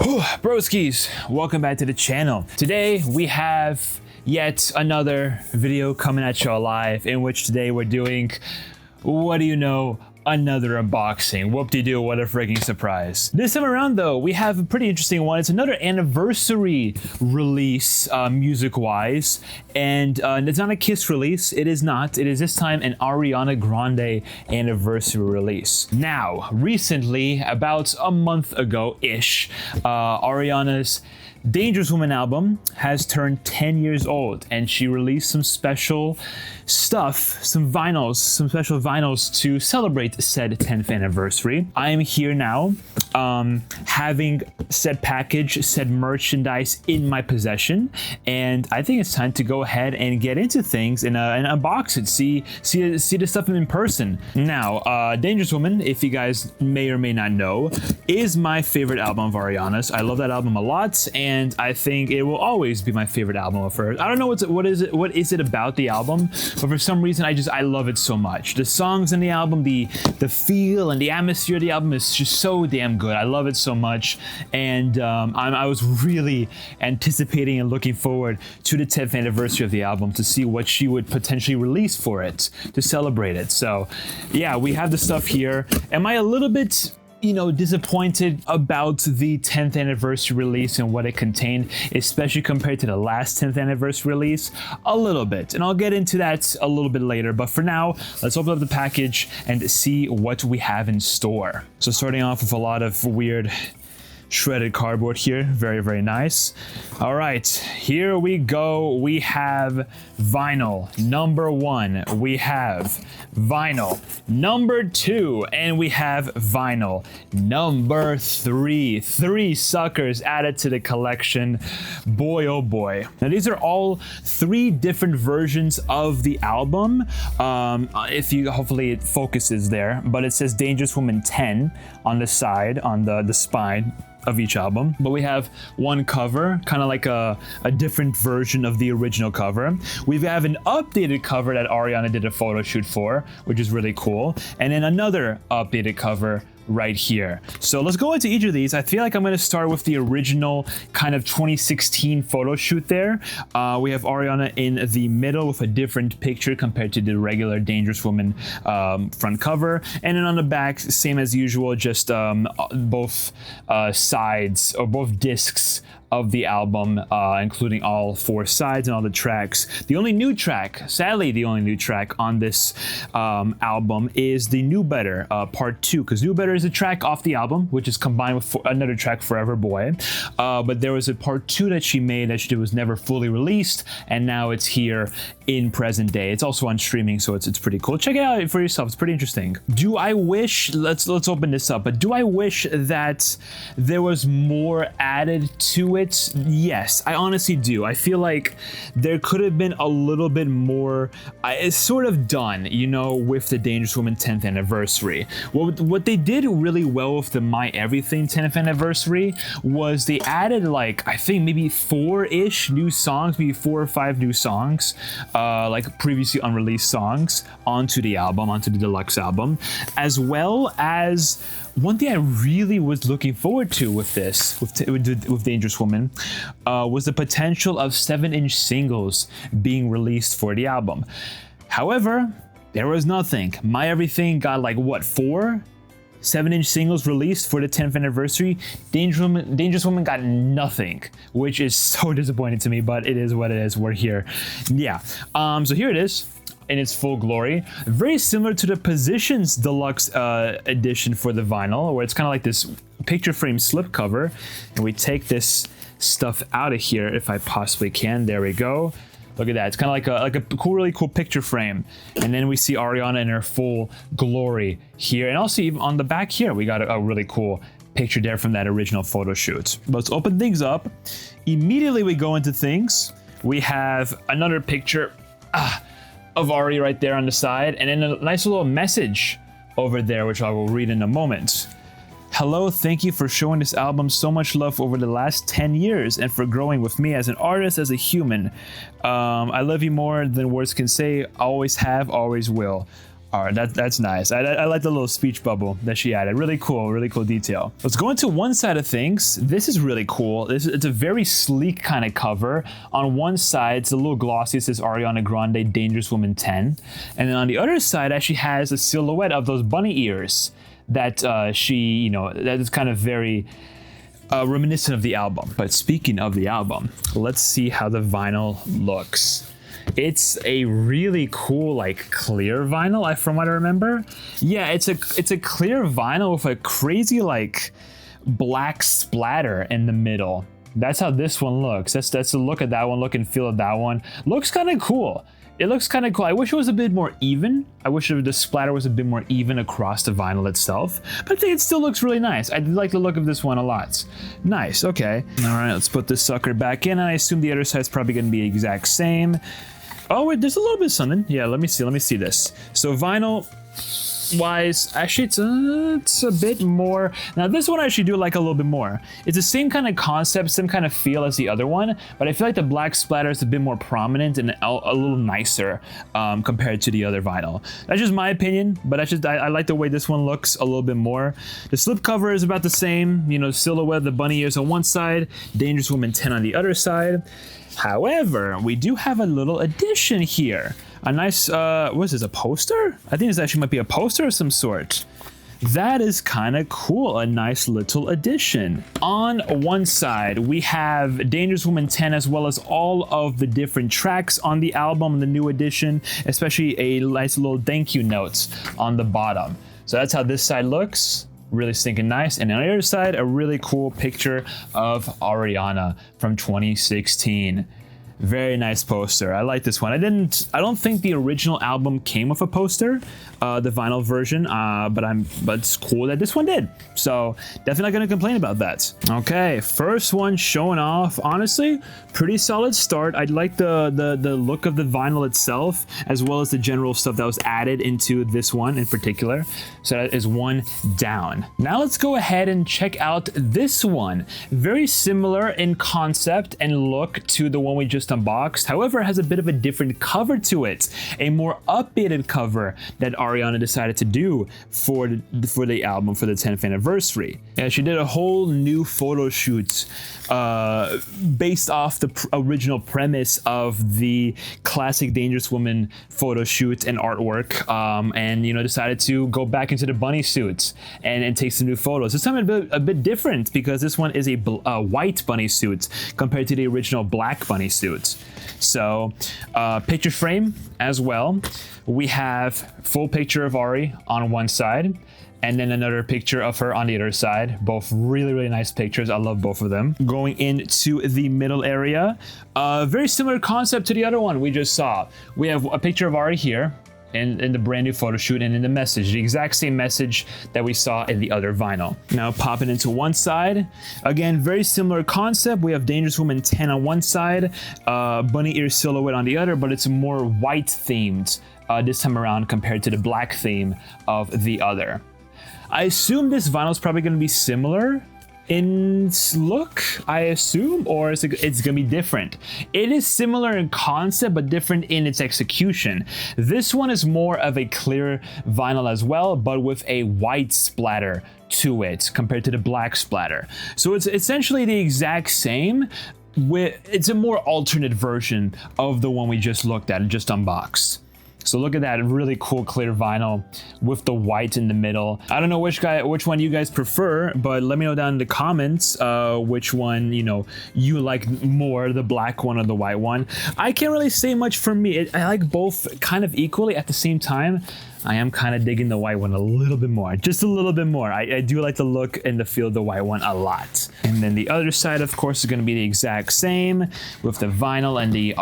Broskies, welcome back to the channel. Today we have yet another video coming at you live, in which today we're doing, what do you know, another unboxing. Whoop-de-doo, what a freaking surprise. This time around though, we have a pretty interesting one. It's another anniversary release music-wise, and it's not a Kiss release. It is not. It is this time an Ariana Grande anniversary release. Now, recently, about a month ago-ish, Ariana's Dangerous Woman album has turned 10 years old, and she released some special stuff, some special vinyls to celebrate said 10th anniversary. I am here now, having said package, said merchandise in my possession, and I think it's time to go ahead and get into things and unbox it, see the stuff in person. Now, Dangerous Woman, if you guys may or may not know, is my favorite album of Ariana's. I love that album a lot, and I think it will always be my favorite album of hers. I don't know what is it about the album, but for some reason I love it so much. The songs in the album, the feel and the atmosphere of the album is just so damn good. I love it so much, and I was really anticipating and looking forward to the 10th anniversary of the album to see what she would potentially release for it to celebrate it. So yeah, we have the stuff here. Am I a little bit disappointed about the 10th anniversary release and what it contained, especially compared to the last 10th anniversary release? A little bit, and I'll get into that a little bit later, but for now, let's open up the package and see what we have in store. So starting off with a lot of weird shredded cardboard here. Very, very nice. All right, here we go. We have vinyl number 1. We have vinyl number 2, and we have vinyl number 3. 3 suckers added to the collection. Boy, oh boy. Now these are all 3 different versions of the album. If you, hopefully it focuses there, but it says Dangerous Woman 10 on the side, on the spine of each album. But we have one cover, kind of like a different version of the original cover. We have an updated cover that Ariana did a photo shoot for, which is really cool. And then another updated cover right here. So let's go into each of these. I feel like I'm going to start with the original kind of 2016 photo shoot there. We have Ariana in the middle with a different picture compared to the regular Dangerous Woman front cover. And then on the back, same as usual, just both sides or both discs of the album, including all 4 sides and all the tracks. The only new track, sadly the only new track on this album is the New Better part 2, because New Better is a track off the album, which is combined with another track, Forever Boy. But there was a part 2 that she made that she was never fully released, and now it's here in present day. It's also on streaming, so it's pretty cool. Check it out for yourself. It's pretty interesting. Do I wish, let's open this up, but do I wish that there was more added to it? Yes, I honestly do. I feel like there could have been a little bit more. It's sort of done, with the Dangerous Woman 10th anniversary. What they did really well with the My Everything 10th anniversary was they added, like, I think maybe 4-ish new songs, maybe 4 or 5 new songs, like previously unreleased songs, onto the album, onto the deluxe album, as well as one thing I really was looking forward to with this, with Dangerous Woman, was the potential of 7-inch singles being released for the album. However, there was nothing. My Everything got like, what, 4 7-inch singles released for the 10th anniversary. Dangerous Woman got nothing, which is so disappointing to me, but it is what it is. We're here. Yeah. So here it is in its full glory. Very similar to the Positions Deluxe edition for the vinyl, where it's kind of like this picture frame slipcover. And we take this stuff out of here if I possibly can. There we go. Look at that. It's kind of like a cool, really cool picture frame. And then we see Ariana in her full glory here. And also even on the back here, we got a really cool picture there from that original photo shoot. Let's open things up. Immediately we go into things. We have another picture of Ari right there on the side, and then a nice little message over there, which I will read in a moment. Hello, thank you for showing this album so much love over the last 10 years and for growing with me as an artist, as a human. I love you more than words can say, always have, always will. All right, that's nice. I like the little speech bubble that she added. Really cool detail. Let's go into one side of things. This is really cool. It's a very sleek kind of cover. On one side, it's a little glossy. It says Ariana Grande, Dangerous Woman 10. And then on the other side, actually has a silhouette of those bunny ears that she, that is kind of very reminiscent of the album. But speaking of the album, let's see how the vinyl looks. It's a really cool, like, clear vinyl, from what I remember. Yeah, it's a clear vinyl with a crazy, like, black splatter in the middle. That's how this one looks. That's the look at that one, look and feel of that one. Looks kind of cool. It looks kind of cool. I wish it was a bit more even. I wish the splatter was a bit more even across the vinyl itself. But I think it still looks really nice. I like the look of this one a lot. Nice, okay. All right, let's put this sucker back in. And I assume the other side's probably going to be the exact same. Oh, wait, there's a little bit of something. Yeah, let me see this. So vinyl wise, actually it's a bit more. Now this one I actually do like a little bit more. It's the same kind of concept, same kind of feel as the other one, but I feel like the black splatter is a bit more prominent and a little nicer compared to the other vinyl. That's just my opinion, but I like the way this one looks a little bit more. The slipcover is about the same, silhouette, the bunny ears on one side, Dangerous Woman 10 on the other side. However, we do have a little addition here. A nice, what is this, a poster? I think this actually might be a poster of some sort. That is kind of cool, a nice little addition. On one side, we have Dangerous Woman 10 as well as all of the different tracks on the album, the new edition, especially a nice little thank you notes on the bottom. So that's how this side looks. Really stinking nice. And on the other side, a really cool picture of Ariana from 2016. Very nice poster. I like this one. I don't think the original album came with a poster, the vinyl version, but it's cool that this one did. So definitely not gonna complain about that. Okay, first one showing off. Honestly, pretty solid start. I like the look of the vinyl itself, as well as the general stuff that was added into this one in particular. So that is one down. Now let's go ahead and check out this one. Very similar in concept and look to the one we just unboxed. However, it has a bit of a different cover to it, a more updated cover that Ariana decided to do for the album for the 10th anniversary. Yeah, she did a whole new photo shoot based off the original premise of the classic Dangerous Woman photo shoot and artwork, and decided to go back into the bunny suits and take some new photos. It's something a bit different because this one is a white bunny suit compared to the original black bunny suit. So picture frame as well. We have full picture of Ari on one side and then another picture of her on the other side. Both really nice pictures. I love both of them. Going into the middle area, very similar concept to the other one we just saw. We have a picture of Ari here in the brand new photo shoot and in the message, the exact same message that we saw in the other vinyl. Now popping into one side, again, very similar concept. We have Dangerous Woman 10 on one side, bunny ear silhouette on the other, but it's more white themed this time around compared to the black theme of the other. I assume this vinyl is probably going to be similar in look, I assume, or it's gonna be different. It is similar in concept, but different in its execution. This one is more of a clear vinyl as well, but with a white splatter to it compared to the black splatter. So it's essentially the exact same. It's a more alternate version of the one we just looked at and just unboxed. So look at that really cool clear vinyl with the white in the middle. I don't know which one you guys prefer, but let me know down in the comments which one you like more, the black one or the white one. I can't really say much for me. I like both kind of equally. At the same time, I am kind of digging the white one a little bit more, just a little bit more. I do like the look and the feel of the white one a lot. And then the other side, of course, is going to be the exact same with the vinyl and the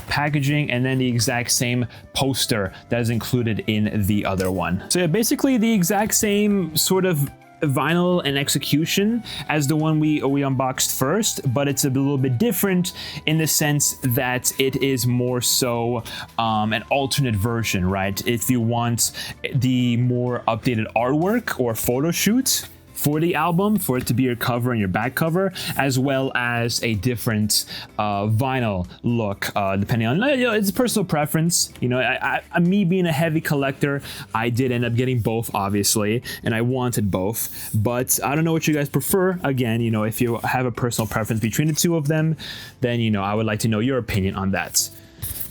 packaging, and then the exact same poster that is included in the other one. So yeah, basically the exact same sort of vinyl and execution as the one we unboxed first, but it's a little bit different in the sense that it is more so an alternate version, right? If you want the more updated artwork or photo shoot for the album, for it to be your cover and your back cover, as well as a different vinyl look, depending on, it's personal preference. Me being a heavy collector, I did end up getting both, obviously, and I wanted both, but I don't know what you guys prefer. Again, if you have a personal preference between the two of them, then I would like to know your opinion on that.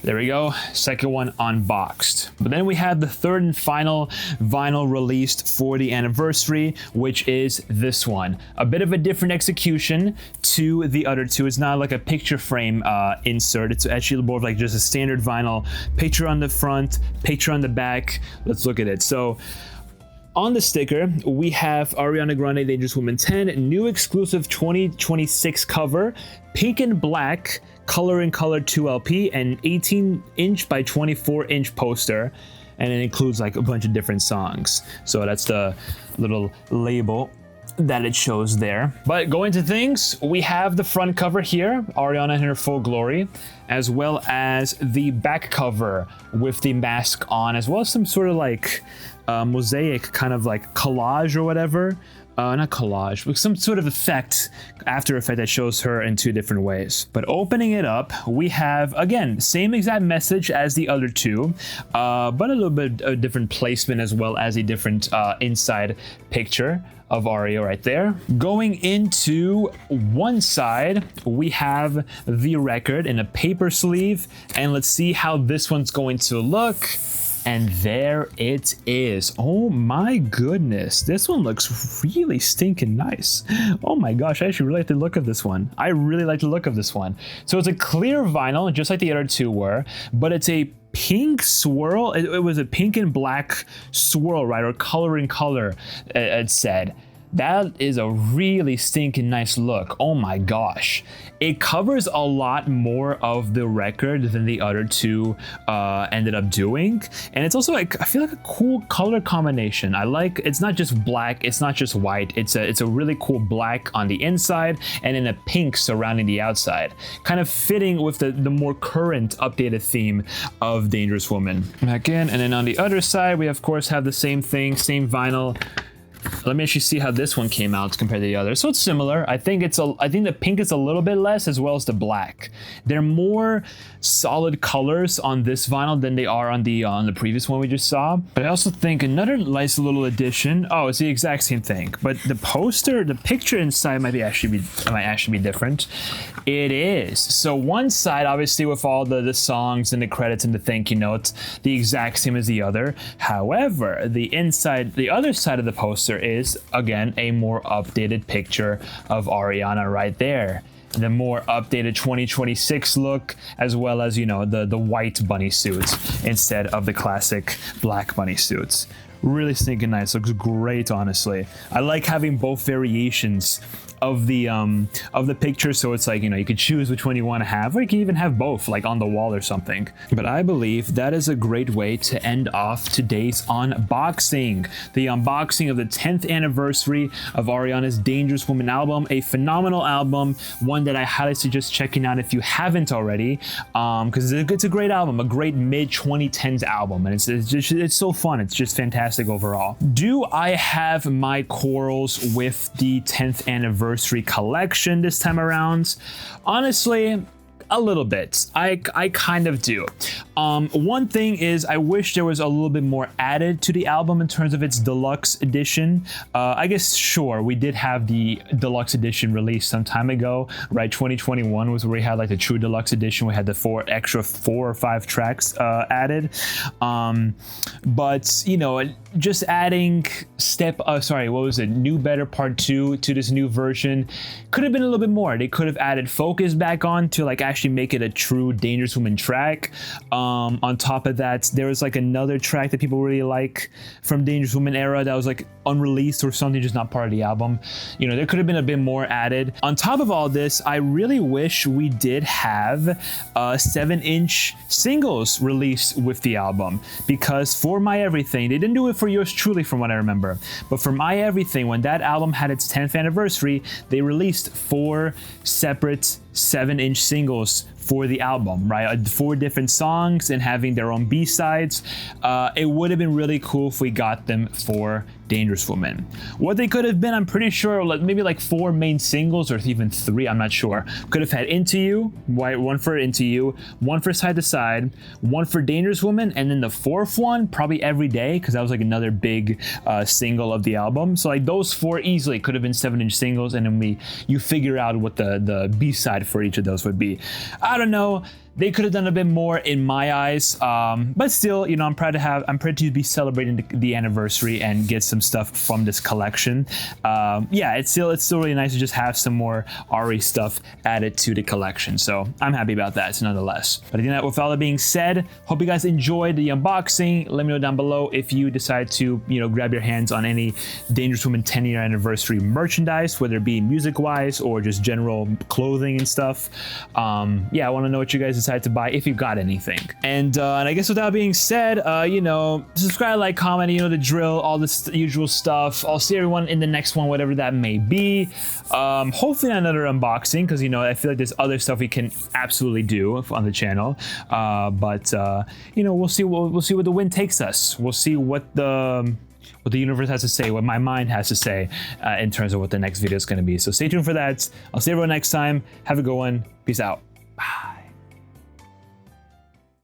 There we go, second one unboxed. But then we have the third and final vinyl released for the anniversary, which is this one. A bit of a different execution to the other two. It's not like a picture frame insert. It's actually more of like just a standard vinyl. Picture on the front, picture on the back. Let's look at it. So, on the sticker, we have Ariana Grande Dangerous Woman 10, new exclusive 2026 cover, pink and black, color in color 2LP, and 18-inch by 24-inch poster, and it includes like a bunch of different songs. So that's the little label that it shows there. But going to things, we have the front cover here, Ariana in her full glory, as well as the back cover with the mask on, as well as some sort of like mosaic kind of like collage or whatever. Not collage, but some sort of effect, after effect that shows her in two different ways. But opening it up, we have, again, same exact message as the other two, but a little bit of different placement as well as a different inside picture of Aria right there. Going into one side, we have the record in a paper sleeve, and let's see how this one's going to look. And there it is. Oh my goodness. This one looks really stinking nice. Oh my gosh, I actually really like the look of this one. I really like the look of this one. So it's a clear vinyl, just like the other two were, but it's a pink swirl. It was a pink and black swirl, right? Or color in color, it said. That is a really stinking nice look. Oh my gosh. It covers a lot more of the record than the other two ended up doing. And it's also like, I feel like a cool color combination. I like, it's not just black, it's not just white. It's a really cool black on the inside and then a pink surrounding the outside. Kind of fitting with the more current updated theme of Dangerous Woman. Back in, and then on the other side, we of course have the same thing, same vinyl. Let me actually see how this one came out compared to the other. So it's similar. I think the pink is a little bit less, as well as the black. They're more solid colors on this vinyl than they are on the previous one we just saw. But I also think another nice little addition. Oh, it's the exact same thing, but the poster, the picture inside might actually be different. It is. So one side, obviously, with all the songs and the credits and the thank you notes, the exact same as the other. However, the other side of the poster is, again, a more updated picture of Ariana right there. The more updated 2026 look, as well as, the white bunny suits instead of the classic black bunny suits. Really stinking nice. Looks great, honestly. I like having both variations of the picture, so it's like, you could choose which one you want to have, or you can even have both, like on the wall or something. But I believe that is a great way to end off today's unboxing. The unboxing of the 10th anniversary of Ariana's Dangerous Woman album, a phenomenal album, one that I highly suggest checking out if you haven't already, because it's a great album, a great mid-2010s album, and it's so fun. It's just fantastic overall. Do I have my quarrels with the 10th anniversary collection this time around? Honestly, a little bit. I kind of do. One thing is, I wish there was a little bit more added to the album in terms of its deluxe edition. I guess, sure, we did have the deluxe edition released some time ago, right? 2021 was where we had like the true deluxe edition. We had the extra 4 or 5 tracks added. But, just adding New Better Part 2 to this new version could have been a little bit more. They could have added Focus back on to like actually make it a true Dangerous Woman track. On top of that, there was like another track that people really like from Dangerous Woman era that was like unreleased or something, just not part of the album. There could have been a bit more added. On top of all this, I really wish we did have 7-inch singles released with the album, because for My Everything, they didn't do it for Yours Truly from what I remember, but for My Everything, when that album had its 10th anniversary, they released 4 separate 7-inch singles for the album, right? 4 different songs and having their own B-sides. It would have been really cool if we got them for Dangerous Woman. What they could have been, I'm pretty sure, maybe like 4 main singles or even 3, I'm not sure. Could have had Into You, one for Into You, one for Side to Side, one for Dangerous Woman, and then the 4th one, probably Every Day, because that was like another big single of the album. So like those 4 easily could have been 7-inch singles, and then you figure out what the B-side for each of those would be. I don't know. They could have done a bit more in my eyes, but still, you know, I'm proud to be celebrating the anniversary and get some stuff from this collection. Yeah, it's still really nice to just have some more Ari stuff added to the collection. So I'm happy about that, nonetheless. But again, with all that being said, hope you guys enjoyed the unboxing. Let me know down below if you decide to, you know, grab your hands on any Dangerous Woman 10-year anniversary merchandise, whether it be music-wise or just general clothing and stuff. Yeah, I want to know what you guys decide to buy if you got anything. And I guess with that being said, you know, subscribe, like, comment, you know the drill, all this usual stuff. I'll see everyone in the next one, whatever that may be. Hopefully another unboxing, because, you know, I feel like there's other stuff we can absolutely do on the channel. But you know, we'll see what the wind takes us. We'll see what the universe has to say, what my mind has to say in terms of what the next video is going to be. So stay tuned for that. I'll see everyone next time. Have a good one. Peace out.